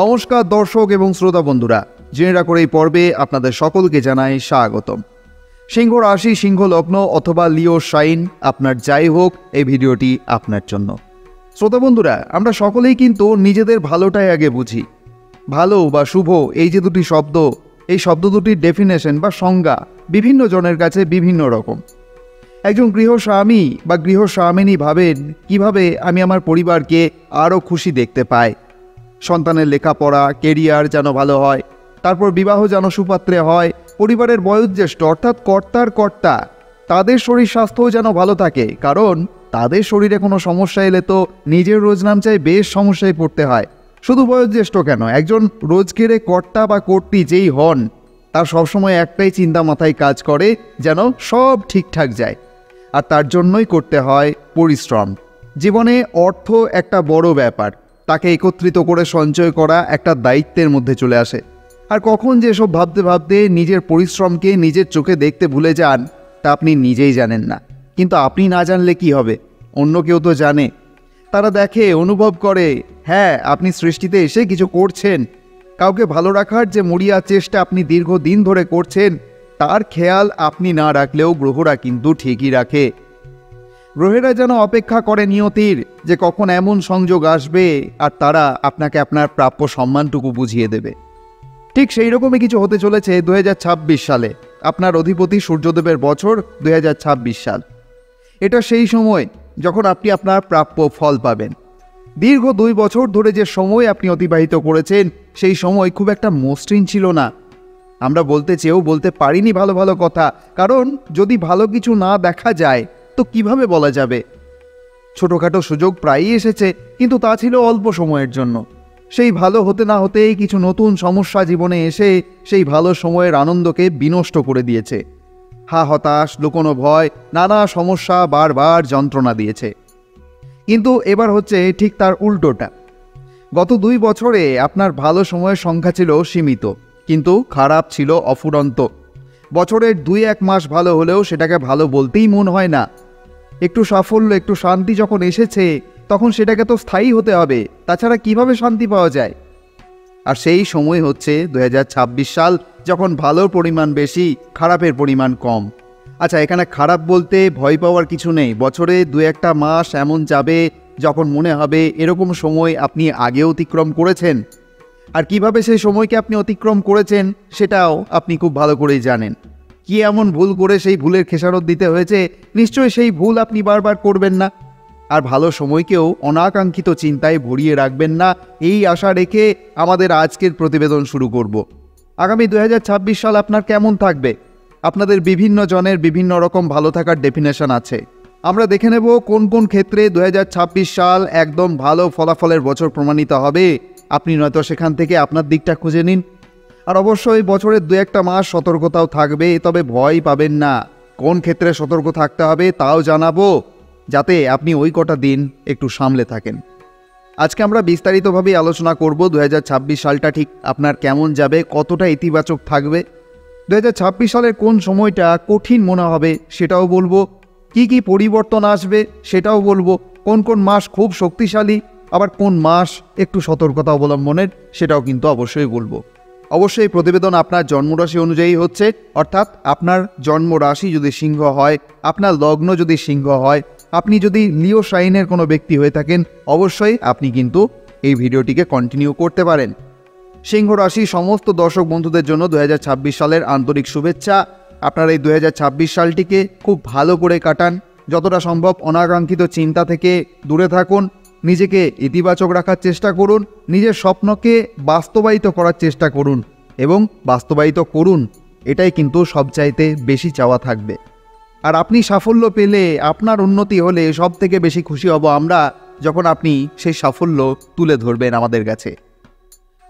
নমস্কার দর্শক এবং শ্রোতা বন্ধুরা, জেনে রাখুন এই পর্বে আপনাদের সকলকে জানাই স্বাগতম। সিংহ রাশি, সিংহ লগ্ন অথবা লিও সাইন, আপনার যাই হোক এই ভিডিওটি আপনার জন্য। শ্রোতা বন্ধুরা, আমরা সকলেই কিন্তু নিজেদের ভালোটাই আগে বুঝি। ভালো বা শুভ এই যে দুটি শব্দ, এই শব্দ দুটির ডেফিনেশন বা সংজ্ঞা বিভিন্ন জনের কাছে বিভিন্ন রকম। একজন গৃহস্বামী বা গৃহস্বামিনী ভাবেন কিভাবে আমি আমার পরিবারকে আরও খুশি দেখতে পাই, সন্তানের লেখাপড়া কেরিয়ার যেন ভালো হয়, তারপর বিবাহ যেন সুপাত্রে হয়, পরিবারের বয়োজ্যেষ্ঠ অর্থাৎ কর্তার কর্তা তাদের শরীর স্বাস্থ্যও যেন ভালো থাকে, কারণ তাদের শরীরে কোনো সমস্যা এলে তো নিজের রোজনাম চাই বেশ সমস্যায় পড়তে হয়। শুধু বয়োজ্যেষ্ঠ কেন, একজন রোজগেরে কর্তা বা কর্ত্রী যেই হন তার সবসময় একটাই চিন্তা মাথায় কাজ করে, যেন সব ঠিকঠাক যায়। আর তার জন্যই করতে হয় পরিশ্রম। জীবনে অর্থ একটা বড় ব্যাপার, তাকে একত্রিত করে সঞ্চয় করা একটা দায়িত্বের মধ্যে চলে আসে। আর কখন যে এসব ভাবতে ভাবতে নিজের পরিশ্রমকে নিজের চোখে দেখতে ভুলে যান তা আপনি নিজেই জানেন না। কিন্তু আপনি না জানলে কি হবে, অন্য কেউ তো জানে। তারা দেখে, অনুভব করে, হ্যাঁ আপনি সৃষ্টিতে এসে কিছু করছেন। কাউকে ভালো রাখার যে মরিয়া চেষ্টা আপনি দীর্ঘদিন ধরে করছেন, তার খেয়াল আপনি না রাখলেও গ্রহরা কিন্তু ঠিকই রাখে। গ্রহেরা যেন অপেক্ষা করে নিয়তির যে কখন এমন সংযোগ আসবে আর তারা আপনাকে আপনার প্রাপ্য সম্মানটুকু বুঝিয়ে দেবে। ঠিক সেই রকমই কিছু হতে চলেছে 2026 সালে। আপনার অধিপতি সূর্যদেবের বছর 2026 সাল। এটা সেই সময় যখন আপনি আপনার প্রাপ্য ফল পাবেন। দীর্ঘ 2 বছর ধরে যে সময় আপনি অতিবাহিত করেছেন, সেই সময় খুব একটা মসৃণ ছিল না। আমরা বলতে চেয়েও বলতে পারিনি ভালো ভালো কথা, কারণ যদি ভালো কিছু না দেখা যায় তো কিভাবে বলা যাবে। ছোটোখাটো সুযোগ প্রায়ই এসেছে, কিন্তু তা ছিল অল্প সময়ের জন্য। সেই ভালো হতে না হতেই কিছু নতুন সমস্যা জীবনে এসে সেই ভালো সময়ের আনন্দকে বিনষ্ট করে দিয়েছে। হতাশ, লুকোনো ভয়, নানা সমস্যা বারবার যন্ত্রণা দিয়েছে। কিন্তু এবার হচ্ছে ঠিক তার উল্টোটা। গত 2 বছরে আপনার ভালো সময়ের সংখ্যা ছিল সীমিত, কিন্তু খারাপ ছিল অফুরন্ত। বছরের 2-1 মাস ভালো হলেও সেটাকে ভালো বলতেই মন হয় না। একটু সাফল্য, একটু শান্তি যখন এসেছে, তখন সেটাকে তো স্থায়ী হতে হবে, তাছাড়া কিভাবে শান্তি পাওয়া যায়। আর সেই সময় হচ্ছে 2026 সাল, যখন ভালোর পরিমাণ বেশি, খারাপের পরিমাণ কম। আচ্ছা, এখানে খারাপ বলতে ভয় পাওয়ার কিছু নেই। বছরে 2-1টা মাস এমন যাবে যখন মনে হবে এরকম সময় আপনি আগে অতিক্রম করেছেন। আর কিভাবে সেই সময়কে আপনি অতিক্রম করেছেন সেটাও আপনি খুব ভালো করেই জানেন। কি এমন ভুল করে সেই ভুলের খেসারত দিতে হয়েছে, নিশ্চয়ই সেই ভুল আপনি বারবার করবেন না। আর ভালো সময়কেও অনাকাঙ্ক্ষিত চিন্তায় ভরিয়ে রাখবেন না, এই আশা রেখে আমাদের আজকের প্রতিবেদন শুরু করব। আগামী 2026 সাল আপনার কেমন থাকবে? আপনাদের বিভিন্ন জনের বিভিন্ন রকম ভালো থাকার ডেফিনেশন আছে। আমরা দেখে নেব কোন কোন ক্ষেত্রে 2026 সাল একদম ভালো ফলাফলের বছর প্রমাণিত হবে। আপনি নয়তো সেখান থেকে আপনার দিকটা খুঁজে নিন। আর অবশ্যই বছরের 2-1টা মাস সতর্কতাও থাকবে, তবে ভয় পাবেন না। কোন ক্ষেত্রে সতর্ক থাকতে হবে তাও জানাবো, যাতে আপনি ওই কটা দিন একটু সামলে থাকেন। আজকে আমরা বিস্তারিতভাবে আলোচনা করব 2026 সালটা ঠিক আপনার কেমন যাবে, কতটা ইতিবাচক থাকবে। 2026 সালের কোন সময়টা কঠিন মনে হবে সেটাও বলবো, কি কি পরিবর্তন আসবে সেটাও বলবো, কোন কোন মাস খুব শক্তিশালী, আবার কোন মাস একটু সতর্কতা অবলম্বনের সেটাও কিন্তু অবশ্যই বলবো। অবশ্যই প্রতিবেদন আপনার জন্মরাশি অনুযায়ী হচ্ছে, অর্থাৎ আপনার জন্মরাশি যদি সিংহ হয়, আপনার লগ্ন যদি সিংহ হয়, আপনি যদি লিও সাইনের কোনো ব্যক্তি হয়ে থাকেন, অবশ্যই আপনি কিন্তু এই ভিডিওটিকে কন্টিনিউ করতে পারেন। সিংহ রাশি সমস্ত দর্শক বন্ধুদের জন্য 2026 সালের আন্তরিক শুভেচ্ছা। আপনারা এই 2026 সালটিকে খুব ভালো করে কাটান। যতটা সম্ভব অনাকাঙ্ক্ষিত চিন্তা থেকে দূরে থাকুন, নিজেকে ইতিবাচক রাখার চেষ্টা করুন, নিজের স্বপ্নকে বাস্তবায়িত করার চেষ্টা করুন এবং বাস্তবায়িত করুন। এটাই কিন্তু সবচাইতে বেশি চাওয়া থাকবে। আর আপনি সাফল্য পেলে, আপনার উন্নতি হলে সব থেকে বেশি খুশি হব আমরা, যখন আপনি সেই সাফল্য তুলে ধরবেন আমাদের কাছে।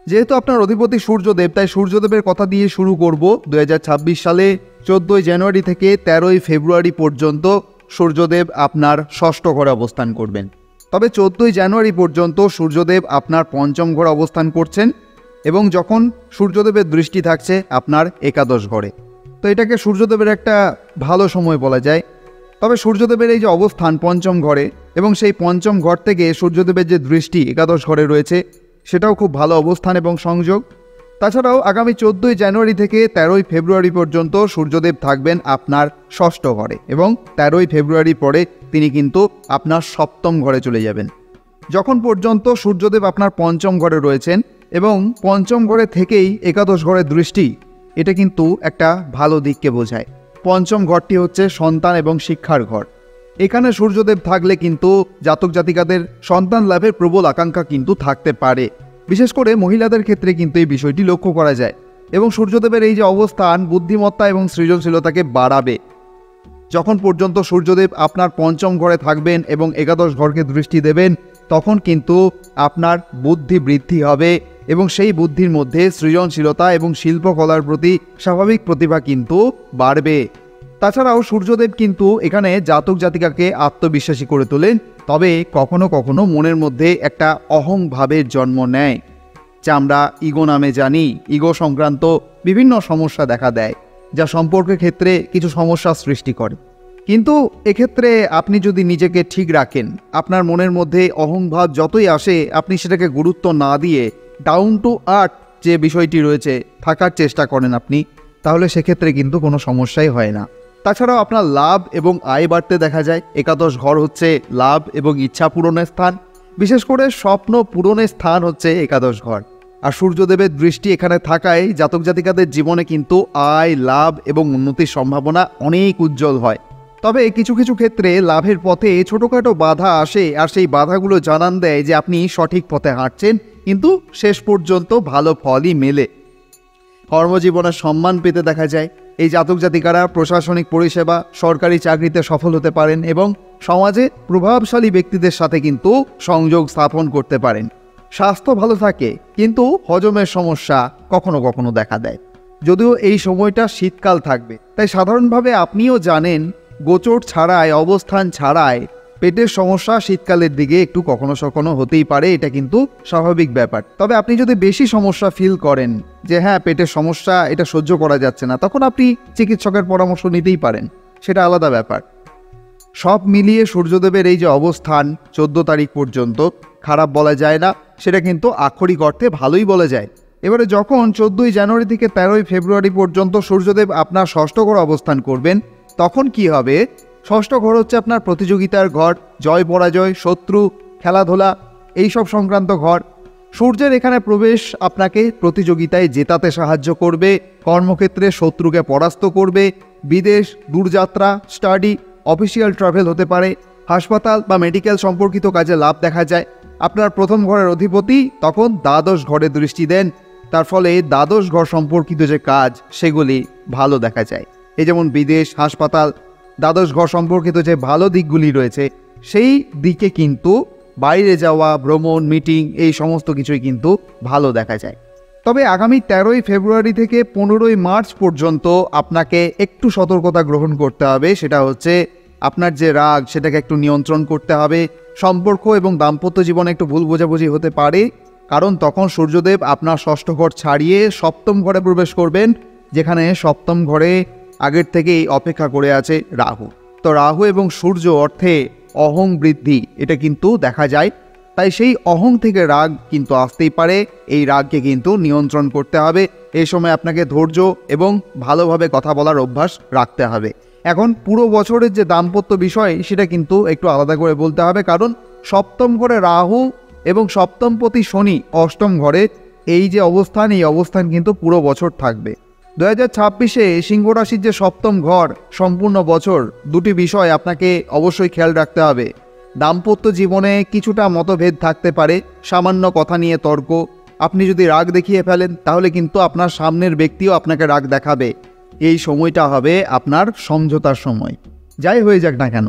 যেহেতু আপনার অধিপতি সূর্যদেব, তাই সূর্যদেবের কথা দিয়ে শুরু করব। 2026 সালে 14 জানুয়ারি থেকে 13 ফেব্রুয়ারি পর্যন্ত সূর্যদেব আপনার ষষ্ঠ ঘরে অবস্থান করবেন। তবে 14 জানুয়ারি পর্যন্ত সূর্যদেব আপনার পঞ্চম ঘরে অবস্থান করছেন এবং যখন সূর্যদেবের দৃষ্টি থাকছে আপনার একাদশ ঘরে, তো এটাকে সূর্যদেবের একটা ভালো সময় বলা যায়। তবে সূর্যদেবের এই যে অবস্থান পঞ্চম ঘরে এবং সেই পঞ্চম ঘর থেকে সূর্যদেবের যে দৃষ্টি একাদশ ঘরে রয়েছে, সেটাও খুব ভালো অবস্থান এবং সংযোগ। তাছাড়াও আগামী 14ই জানুয়ারি থেকে 13ই ফেব্রুয়ারি পর্যন্ত সূর্যদেব থাকবেন আপনার ষষ্ঠ ঘরে এবং 13ই ফেব্রুয়ারি পরে তিনি কিন্তু আপনার সপ্তম ঘরে চলে যাবেন। যখন পর্যন্ত সূর্যদেব আপনার পঞ্চম ঘরে রয়েছেন এবং পঞ্চম ঘরে থেকেই একাদশ ঘরের দৃষ্টি, এটা কিন্তু একটা ভালো দিককে বোঝায়। পঞ্চম ঘরটি হচ্ছে সন্তান এবং শিক্ষার ঘর। এখানে সূর্যদেব থাকলে কিন্তু জাতক জাতিকাদের সন্তান লাভের প্রবল আকাঙ্ক্ষা কিন্তু থাকতে পারে। বিশেষ করে মহিলাদের ক্ষেত্রে কিন্তু এই বিষয়টি লক্ষ্য করা যায় এবং সূর্যদেবের এই যে অবস্থান বুদ্ধিমত্তা এবং সৃজনশীলতাকে বাড়াবে। যখন পর্যন্ত সূর্যদেব আপনার পঞ্চম ঘরে থাকবেন এবং একাদশ ঘরকে দৃষ্টি দেবেন, তখন কিন্তু আপনার বুদ্ধি বৃদ্ধি হবে এবং সেই বুদ্ধির মধ্যে সৃজনশীলতা এবং শিল্পকলার প্রতি স্বাভাবিক প্রতিভা কিন্তু বাড়বে। তাছাড়াও সূর্যদেব কিন্তু এখানে জাতক জাতিকাকে আত্মবিশ্বাসী করে তোলেন, তবে কখনো কখনো মনের মধ্যে একটা অহং ভাবের জন্ম নেয়, যা আমরা ইগো নামে জানি। ইগো সংক্রান্ত বিভিন্ন সমস্যা দেখা দেয়, যা সম্পর্কের ক্ষেত্রে কিছু সমস্যা সৃষ্টি করে। কিন্তু এক্ষেত্রে আপনি যদি নিজেকে ঠিক রাখেন, আপনার মনের মধ্যে অহংভাব যতই আসে আপনি সেটাকে গুরুত্ব না দিয়ে ডাউন টু আর্থ যে বিষয়টি রয়েছে থাকার চেষ্টা করেন আপনি, তাহলে সেক্ষেত্রে কিন্তু কোনো সমস্যাই হয় না। তাছাড়াও আপনার লাভ এবং আয় বাড়তে দেখা যায়। একাদশ ঘর হচ্ছে লাভ এবং ইচ্ছা পূরণের স্থান, বিশেষ করে স্বপ্ন পূরণের স্থান হচ্ছে একাদশ ঘর। আর সূর্যদেবের দৃষ্টি এখানে থাকায় জাতক জাতিকাদের জীবনে কিন্তু আয়, লাভ এবং উন্নতির সম্ভাবনা অনেক উজ্জ্বল হয়। তবে কিছু কিছু ক্ষেত্রে লাভের পথে ছোটোখাটো বাধা আসে, আর সেই বাধাগুলো জানান দেয় যে আপনি সঠিক পথে হাঁটছেন, কিন্তু শেষ পর্যন্ত ভালো ফলই মেলে। কর্মজীবনের সম্মান পেতে দেখা যায়। এই জাতক জাতিকারা প্রশাসনিক পরিষেবা, সরকারি চাকরিতে সফল হতে পারেন এবং সমাজে প্রভাবশালী ব্যক্তিদের সাথে কিন্তু সংযোগ স্থাপন করতে পারেন। স্বাস্থ্য ভালো থাকে, কিন্তু হজমের সমস্যা কখনো কখনো দেখা দেয়। যদিও এই সময়টা শীতকাল থাকবে, তাই সাধারণভাবে আপনিও জানেন গোচর ছাড়াই, অবস্থান ছাড়াই পেটের সমস্যা শীতকালের দিকে একটু কখনো কখনো হতেই পারে, এটা কিন্তু স্বাভাবিক ব্যাপার। তবে আপনি যদি বেশি সমস্যা ফিল করেন যে হ্যাঁ পেটের সমস্যা, এটা সহ্য করা যাচ্ছে না, তখন আপনি চিকিৎসকের পরামর্শ নিতেই পারেন, সেটা আলাদা ব্যাপার। সব মিলিয়ে সূর্যদেবের এই যে অবস্থান 14 তারিখ পর্যন্ত খারাপ বলা যায় না, সেটা কিন্তু আক্ষরিক অর্থে ভালোই বলা যায়। এবারে যখন 14ই জানুয়ারি থেকে 13ই ফেব্রুয়ারি পর্যন্ত সূর্যদেব আপনার ষষ্ঠ ঘর অবস্থান করবেন, তখন কি হবে? ষষ্ঠ ঘর হচ্ছে আপনার প্রতিযোগিতার ঘর, জয় পরাজয়, শত্রু, খেলাধুলা, এইসব সংক্রান্ত ঘর। সূর্যের এখানে প্রবেশ আপনাকে প্রতিযোগিতায় জেতাতে সাহায্য করবে, কর্মক্ষেত্রে শত্রুকে পরাস্ত করবে, বিদেশ, দূরযাত্রা, স্টাডি, অফিসিয়াল ট্রাভেল হতে পারে, হাসপাতাল বা মেডিকেল সম্পর্কিত কাজে লাভ দেখা যায়। আপনার প্রথম ঘরের অধিপতি তখন দ্বাদশ ঘরে দৃষ্টি দেন, তার ফলে দ্বাদশ ঘর সম্পর্কিত যে কাজ সেগুলি ভালো দেখা যায়। এই যেমন বিদেশ, হাসপাতাল, দ্বাদশ ঘর সম্পর্কিত যে ভালো দিকগুলি রয়েছে সেই দিকে কিন্তু বাইরে যাওয়া, ভ্রমণ, মিটিং, এই সমস্ত কিছুই কিন্তু ভালো দেখা যায়। তবে আগামী 13ই ফেব্রুয়ারি থেকে 15ই মার্চ পর্যন্ত আপনাকে একটু সতর্কতা গ্রহণ করতে হবে। সেটা হচ্ছে আপনার যে রাগ, সেটাকে একটু নিয়ন্ত্রণ করতে হবে। সম্পর্ক এবং দাম্পত্য জীবনে একটু ভুল বোঝাবুঝি হতে পারে, কারণ তখন সূর্যদেব আপনার ষষ্ঠ ঘর ছাড়িয়ে সপ্তম ঘরে প্রবেশ করবেন, যেখানে সপ্তম ঘরে আগের থেকেই অপেক্ষা করে আছে রাহু। তো রাহু এবং সূর্য অর্থে অহং বৃদ্ধি, এটা কিন্তু দেখা যায়। তাই সেই অহং থেকে রাগ কিন্তু আসতেই পারে, এই রাগকে কিন্তু নিয়ন্ত্রণ করতে হবে। এই সময় আপনাকে ধৈর্য এবং ভালোভাবে কথা বলার অভ্যাস রাখতে হবে। এখন পুরো বছরের যে দাম্পত্য বিষয় সেটা কিন্তু একটু আলাদা করে বলতে হবে, কারণ সপ্তম ঘরে রাহু এবং সপ্তমপতি শনি অষ্টম ঘরে এই যে অবস্থান, এই অবস্থান কিন্তু পুরো বছর থাকবে। 2026-এ সিংহ রাশির যে সপ্তম ঘর সম্পূর্ণ বছর, দুটি বিষয় আপনাকে অবশ্যই খেয়াল রাখতে হবে। দাম্পত্য জীবনে কিছুটা মতভেদ থাকতে পারে, সামান্য কথা নিয়ে তর্ক। আপনি যদি রাগ দেখিয়ে ফেলেন তাহলে কিন্তু আপনার সামনের ব্যক্তিও আপনাকে রাগ দেখাবে। এই সময়টা হবে আপনার সমঝোতার সময়। যাই হয়ে যাক না কেন,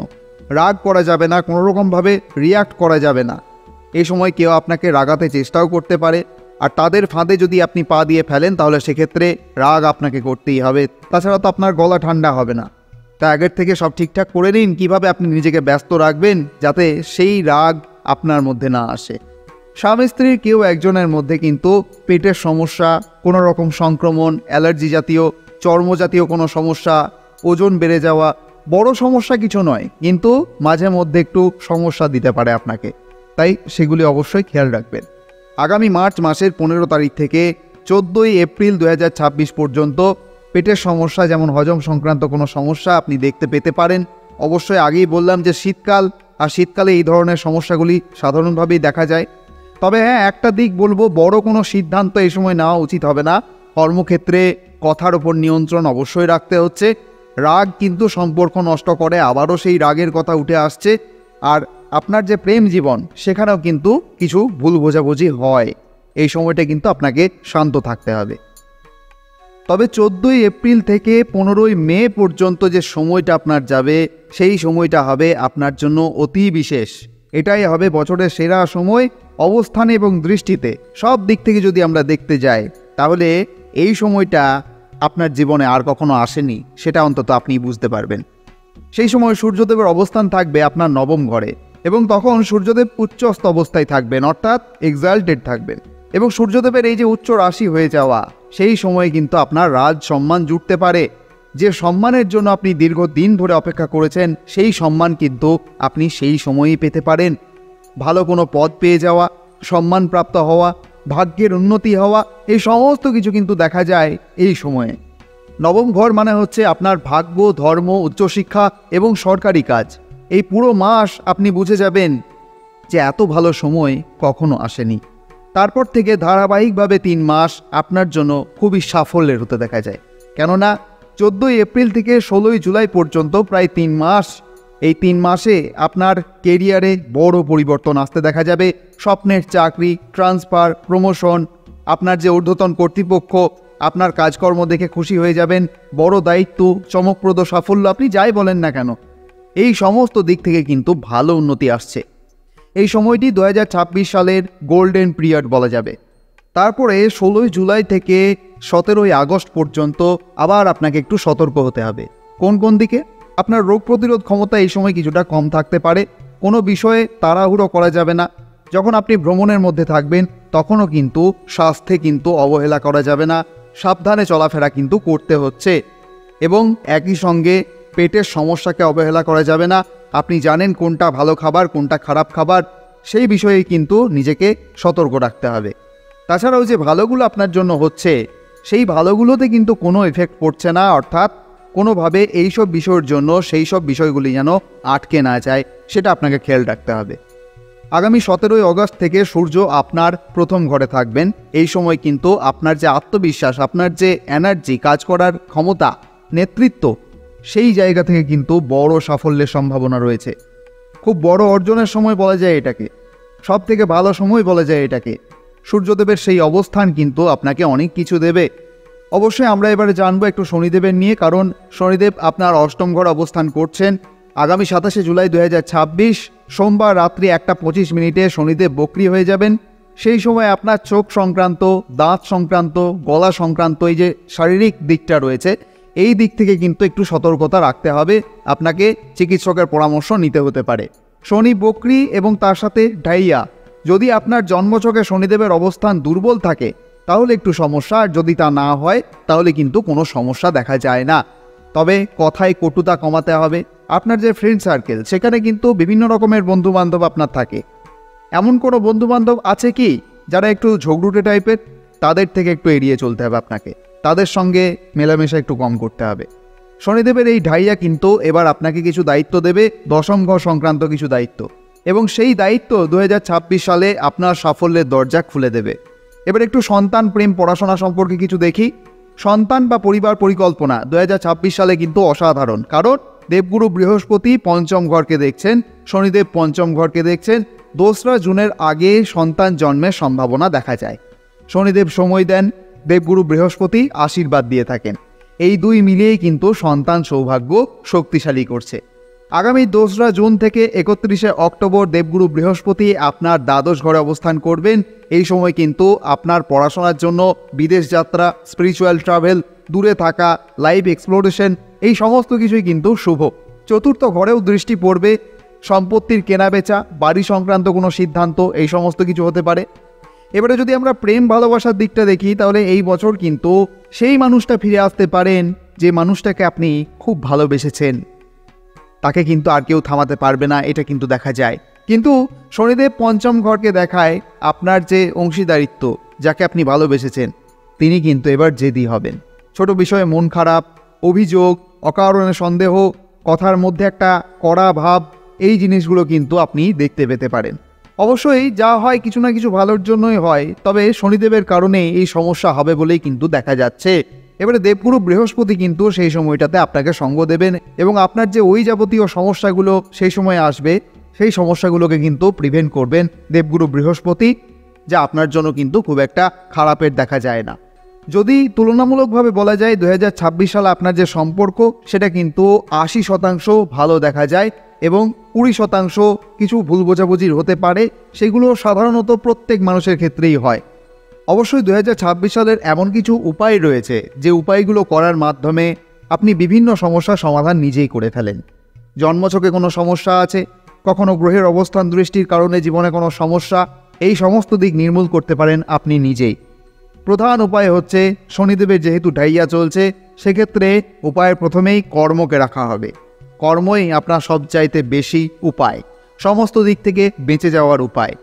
রাগ করা যাবে না, কোনোরকমভাবে রিয়াক্ট করা যাবে না। এই সময় কেউ আপনাকে রাগাতে চেষ্টাও করতে পারে, আর তাদের ফাঁদে যদি আপনি পা দিয়ে ফেলেন তাহলে সেক্ষেত্রে রাগ আপনাকে করতেই হবে। তাছাড়া তো আপনার গলা ঠান্ডা হবে না। তাই আগের থেকে সব ঠিকঠাক করে নিন কীভাবে আপনি নিজেকে ব্যস্ত রাখবেন যাতে সেই রাগ আপনার মধ্যে না আসে। স্বামী স্ত্রীর কেউ একজনের মধ্যে কিন্তু পেটের সমস্যা, কোনো রকম সংক্রমণ, অ্যালার্জি জাতীয়, চর্মজাতীয় কোনো সমস্যা, ওজন বেড়ে যাওয়া, বড় সমস্যা কিছু নয়, কিন্তু মাঝে মধ্যে একটু সমস্যা দিতে পারে আপনাকে, তাই সেগুলি অবশ্যই খেয়াল রাখবেন। আগামী মার্চ মাসের 15 তারিখ থেকে 14 এপ্রিল 2026 পর্যন্ত পেটের সমস্যা যেমন হজম সংক্রান্ত কোনো সমস্যা আপনি দেখতে পেতে পারেন। অবশ্যই আগেই বললাম যে শীতকাল, আর শীতকালে এই ধরনের সমস্যাগুলি সাধারণভাবেই দেখা যায়। তবে হ্যাঁ, একটা দিক বলবো, বড় কোনো সিদ্ধান্ত এই সময় নেওয়া উচিত হবে না। কর্মক্ষেত্রে কথার ওপর নিয়ন্ত্রণ অবশ্যই রাখতে হচ্ছে। রাগ কিন্তু সম্পর্ক নষ্ট করে, আবারও সেই রাগের কথা উঠে আসছে। আর আপনার যে প্রেম জীবন, সেখানেও কিন্তু কিছু ভুল বোঝাবুঝি হয়। এই সময়টা কিন্তু আপনাকে শান্ত থাকতে হবে। তবে 14 এপ্রিল থেকে 15 মে পর্যন্ত যে সময়টা আপনার যাবে, সেই সময়টা হবে আপনার জন্য অতি বিশেষ। এটাই হবে বছরের সেরা সময় অবস্থানে এবং দৃষ্টিতে। সব দিক থেকে যদি আমরা দেখতে যাই, তাহলে এই সময়টা আপনার জীবনে আর কখনো আসেনি, সেটা অন্তত আপনি বুঝতে পারবেন। সেই সময় সূর্যদেবের অবস্থান থাকবে আপনার নবম ঘরে, এবং তখন সূর্যদেব উচ্চস্থ অবস্থায় থাকবেন, অর্থাৎ এক্সাল্টেড থাকবেন। এবং সূর্যদেবের এই যে উচ্চ রাশি হয়ে যাওয়া, সেই সময়ে কিন্তু আপনার রাজ সম্মান জুটতে পারে। যে সম্মানের জন্য আপনি দীর্ঘদিন ধরে অপেক্ষা করেছেন, সেই সম্মান কিন্তু আপনি সেই সময়ই পেতে পারেন। ভালো কোনো পদ পেয়ে যাওয়া, সম্মানপ্রাপ্ত হওয়া, ভাগ্যের উন্নতি হওয়া, এই সমস্ত কিছু কিন্তু দেখা যায় এই সময়ে। নবম ঘর মানে হচ্ছে আপনার ভাগ্য, ধর্ম, উচ্চশিক্ষা এবং সরকারি কাজ। এই পুরো মাস আপনি বুঝে যাবেন যে এত ভালো সময় কখনো আসেনি। তারপর থেকে ধারাবাহিকভাবে 3 মাস আপনার জন্য খুবই সাফল্যের হতে দেখা যায়। কেননা 14 এপ্রিল থেকে 16 জুলাই পর্যন্ত প্রায় 3 মাস, এই 3 মাসে আপনার কেরিয়ারে বড় পরিবর্তন আসতে দেখা যাবে। স্বপ্নের চাকরি, ট্রান্সফার, প্রমোশন, আপনার যে ঊর্ধ্বতন কর্তৃপক্ষ আপনার কাজকর্ম দেখে খুশি হয়ে যাবেন। বড় দায়িত্ব, চমকপ্রদ সাফল্য, আপনি যাই বলেন না কেন, এই সমস্ত দিক থেকে কিন্তু ভালো উন্নতি আসছে। এই সময়টি 2026 সালের গোল্ডেন পিরিয়ড বলা যাবে। তারপরে 16 জুলাই থেকে 17 আগস্ট পর্যন্ত আবার আপনাকে একটু সতর্ক হতে হবে। কোন কোন দিকে? আপনার রোগ প্রতিরোধ ক্ষমতা এই সময় কিছুটা কম থাকতে পারে। কোনো বিষয়ে তাড়াহুড়ো করা যাবে না। যখন আপনি ভ্রমণের মধ্যে থাকবেন, তখনও কিন্তু স্বাস্থ্যে কিন্তু অবহেলা করা যাবে না। সাবধানে চলাফেরা কিন্তু করতে হচ্ছে। এবং একই সঙ্গে পেটের সমস্যাকে অবহেলা করা যাবে না। আপনি জানেন কোনটা ভালো খাবার, কোনটা খারাপ খাবার, সেই বিষয়ে কিন্তু নিজেকে সতর্ক রাখতে হবে। তাছাড়াও যে ভালোগুলো আপনার জন্য হচ্ছে, সেই ভালোগুলোতে কিন্তু কোনো এফেক্ট পড়ছে না, অর্থাৎ কোনোভাবে এইসব বিষয়ের জন্য সেই সব বিষয়গুলি যেন আটকে না যায়, সেটা আপনাকে খেয়াল রাখতে হবে। আগামী 17 আগস্ট থেকে সূর্য আপনার প্রথম ঘরে থাকবেন। এই সময় কিন্তু আপনার যে আত্মবিশ্বাস, আপনার যে এনার্জি, কাজ করার ক্ষমতা, নেতৃত্ব, সেই জায়গা থেকে কিন্তু বড় সাফল্যের সম্ভাবনা রয়েছে। খুব বড় অর্জনের সময় বলা যায় এটাকে, সব থেকে ভালো সময় বলা যায় এটাকে। সূর্যদেবের সেই অবস্থান কিন্তু আপনাকে অনেক কিছু দেবে। অবশ্যই আমরা এবারে জানবো একটু শনিদেবের নিয়ে, কারণ শনিদেব আপনার অষ্টম ঘর অবস্থান করছেন। আগামী 27 জুলাই 2026 সোমবার রাত্রি 1:25 মিনিটে শনিদেব বক্রী হয়ে যাবেন। সেই সময় আপনার চোখ সংক্রান্ত, দাঁত সংক্রান্ত, গলা সংক্রান্ত এই যে শারীরিক দিকটা রয়েছে, এই দিক থেকে কিন্তু একটু সতর্কতা রাখতে হবে। আপনাকে চিকিৎসকের পরামর্শ নিতে হতে পারে। শনি বক্রী এবং তার সাথে ডাইয়া, যদি আপনার জন্মছকে শনিদেবের অবস্থান দুর্বল থাকে তাহলে একটু সমস্যা, আর যদি তা না হয় তাহলে কিন্তু কোনো সমস্যা দেখা যায় না। তবে কথায় কটুতা কমাতে হবে। আপনার যে ফ্রেন্ড সার্কেল, সেখানে কিন্তু বিভিন্ন রকমের বন্ধুবান্ধব আপনার থাকে। এমন কোনো বন্ধুবান্ধব আছে কি যারা একটু ঝগড়ুটে টাইপের? তাদের থেকে একটু এড়িয়ে চলতে হবে আপনাকে। তাদের সঙ্গে মেলামেশা একটু কম করতে হবে। শনিদেবের এই ঢাইয়া কিন্তু এবার আপনাকে কিছু দায়িত্ব দেবে, দশম ঘর সংক্রান্ত কিছু দায়িত্ব, এবং সেই দায়িত্ব 2026 সালে আপনার সাফল্যের দরজা খুলে দেবে। এবার একটু সন্তান, প্রেম, পড়াশোনা সম্পর্কে কিছু দেখি। সন্তান বা পরিবার পরিকল্পনা 2026 সালে কিন্তু অসাধারণ, কারণ দেবগুরু বৃহস্পতি পঞ্চম ঘরকে দেখছেন, শনিদেব পঞ্চম ঘরকে দেখছেন। 2রা জুনের আগে সন্তান জন্মের সম্ভাবনা দেখা যায়। শনিদেব সময় দেন, দেবগুরু বৃহস্পতি আশীর্বাদ দিয়ে থাকেন। এই দুই মিলিয়েই কিন্তু সন্তান সৌভাগ্য শক্তিশালী করছে। আগামী 2রা জুন থেকে 31শে অক্টোবর দেবগুরু বৃহস্পতি আপনার দ্বাদশ ঘরে অবস্থান করবেন। এই সময় কিন্তু আপনার পড়াশোনার জন্য বিদেশ যাত্রা, স্পিরিচুয়াল ট্রাভেল, দূরে থাকা, লাইভ এক্সপ্লোরেশন, এই সমস্ত কিছুই কিন্তু শুভ। চতুর্থ ঘরেও দৃষ্টি পড়বে। সম্পত্তির কেনাবেচা, বাড়ি সংক্রান্ত কোনো সিদ্ধান্ত, এই সমস্ত কিছু হতে পারে। এবারে যদি আমরা প্রেম ভালোবাসার দিকটা দেখি, তাহলে এই বছর কিন্তু সেই মানুষটা ফিরে আসতে পারেন যে মানুষটাকে আপনি খুব ভালোবেসেছেন। তাকে কিন্তু আর কেউ থামাতে পারবে না, এটা কিন্তু দেখা যায়। কিন্তু শনিদেব পঞ্চম ঘরকে দেখায় আপনার যে অংশীদারিত্ব, যাকে আপনি ভালোবেসেছেন, তিনি কিন্তু এবার জেদি হবেন। ছোট বিষয়ে মন খারাপ, অভিযোগ, অকারণে সন্দেহ, কথার মধ্যে একটা কড়া ভাব, এই জিনিসগুলো কিন্তু আপনি দেখতে পেতে পারেন। অবশ্যই যা হয় কিছু না কিছু ভালোর জন্যই হয়, তবে শনিদেবের কারণে এই সমস্যা হবে বলেই কিন্তু দেখা যাচ্ছে। এবারে দেবগুরু বৃহস্পতি কিন্তু সেই সময়টাতে আপনাকে সঙ্গ দেবেন এবং আপনার যে ওই যাবতীয় সমস্যাগুলো সেই সময় আসবে, সেই সমস্যাগুলোকে কিন্তু প্রিভেন্ট করবেন দেবগুরু বৃহস্পতি, যা আপনার জন্য কিন্তু খুব একটা খারাপের দেখা যায় না। যদি তুলনামূলকভাবে বলা যায় 2026 সালে আপনার যে সম্পর্ক, সেটা কিন্তু 80% ভালো দেখা যায় এবং 20% কিছু ভুল বোঝাবুঝির হতে পারে, সেগুলো সাধারণত প্রত্যেক মানুষের ক্ষেত্রেই হয়। অবশ্যই 2026 সালের এমন কিছু উপায় রয়েছে যে উপায়গুলো করার মাধ্যমে আপনি বিভিন্ন সমস্যার সমাধান নিজেই করে ফেলেন। জন্মছকে কোনো সমস্যা আছে, কখনো গ্রহের অবস্থান দৃষ্টির কারণে জীবনে কোনো সমস্যা, এই সমস্ত দিক নির্মূল করতে পারেন আপনি নিজেই। প্রধান উপায় হচ্ছে, শনিদেবের যেহেতু ঢাইয়া চলছে, সেক্ষেত্রে উপায়ের প্রথমেই কর্মকে রাখা হবে। কর্মই আপনার সবচাইতে বেশি উপায়, সমস্ত দিক থেকে বেঁচে যাওয়ার উপায়।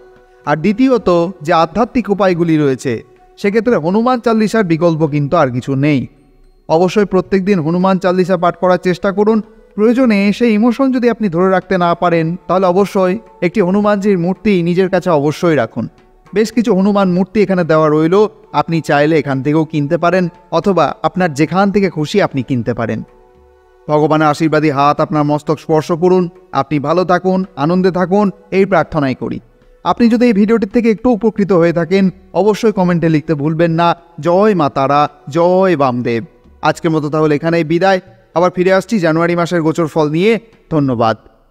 আর দ্বিতীয়ত যে আধ্যাত্মিক উপায়গুলি রয়েছে, সেক্ষেত্রে হনুমান চাল্লিশার বিকল্প কিন্তু আর কিছু নেই। অবশ্যই প্রত্যেক দিন হনুমান চাল্লিশা পাঠ করার চেষ্টা করুন। প্রয়োজনে সেই ইমোশন যদি আপনি ধরে রাখতে না পারেন, তাহলে অবশ্যই একটি হনুমানজির মূর্তি নিজের কাছে অবশ্যই রাখুন। বেশ কিছু হনুমান মূর্তি এখানে দেওয়া রইল, আপনি চাইলে এখান থেকেও কিনতে পারেন, অথবা আপনার যেখান থেকে খুশি আপনি কিনতে পারেন। ভগবানের আশীর্বাদী হাত আপনার মস্তক স্পর্শ করুন। আপনি ভালো থাকুন, আনন্দে থাকুন, এই প্রার্থনাই করি। আপনি যদি এই ভিডিওটির থেকে একটু উপকৃত হয়ে থাকেন, অবশ্যই কমেন্টে লিখতে ভুলবেন না, জয় মা তারা, জয় বামদেব। আজকের মতো তাহলে এখানেই বিদায়। আবার ফিরে আসছি জানুয়ারি মাসের গোচর ফল নিয়ে। ধন্যবাদ।